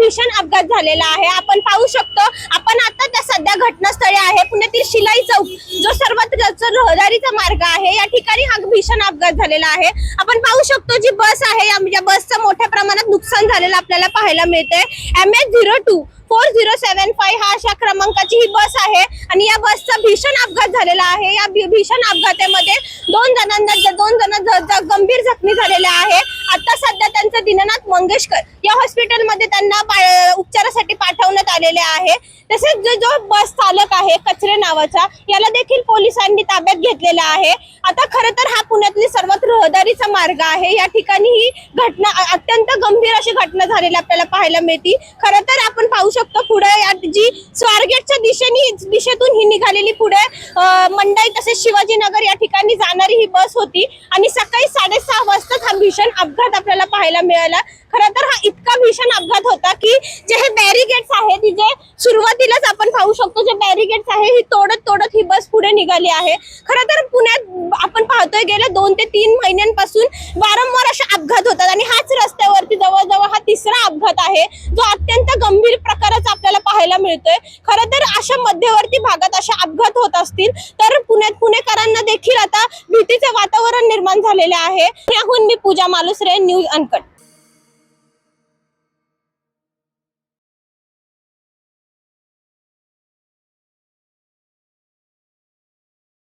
भीषण अपघात झालेला आहे। आपण पाहू शकतो, आपण आता त्या सध्या घटनास्थळी आहे। पुण्यातील शिलाई चौक जो सर्वात रहदारीचा मार्ग आहे, या ठिकाणी हा भीषण अपघात झालेला आहे। आपण पाहू शकतो जी बस आहे, या बसचं मोठ्या प्रमाणात नुकसान झालेलं आपल्याला पाहायला मिळते। MH024075 हा अशा क्रमांकाची ही बस आहे आणि या बसचा भीषण अपघात झालेला आहे। या भीषण अपघातामध्ये दोन जण गंभीर जखमी झालेले आहे। आता सध्या त्यांचं दीनानाथ मंगेशकर या हॉस्पिटलमध्ये त्यांना उपचारासाठी पाठवण्यात आलेले आहे। तसेच जो बस चालक आहे कचरे नावाचा, याला देखील पोलिसांनी ताब्यात घेतलेला आहे। आता खरं तर हा पुण्यातली सर्वात रहदारीचा मार्ग आहे। या ठिकाणी ही घटना अत्यंत गंभीर अशी घटना झालेली आपल्याला पाहायला मिळते। खरं तर आपण पाहू शकतो पुढे जी स्वारगेटच्या दिशेतून ही निघालेली पुढे मंडई तसेच शिवाजीनगर या ठिकाणी जाणारी ही बस होती आणि सकाळी 6:30 वाजता हा भीषण अपघात आपल्याला पाहायला मिळाला। खरं तर हा इतका भीषण अपघात होता की जे हे बॅरिगेट्स आहेत, जे सुरुवातीलाच आपण पाहू शकतो जे बॅरिगेट्स आहे ही तोडत ही बस पुढे निघाली आहे। खरं तर पुण्यात आपण पाहतोय गेल्या 2 ते 3 महिन्यांपासून वारंवार असे अपघात होतात आणि हाच रस्त्यावरती जवळजवळ हा तिसरा अपघात आहे जो अत्यंत गंभीर प्रकाराचा आपल्याला पाहायला मिळतोय। खरं तर अशा मध्यवर्ती भागात असे अपघात होत असतील तर पुणेकरांना देखील आता भीतीचे वातावरण निर्माण झालेले आहे। याहून मी पूजा मालुसरे, न्यूज अनकट।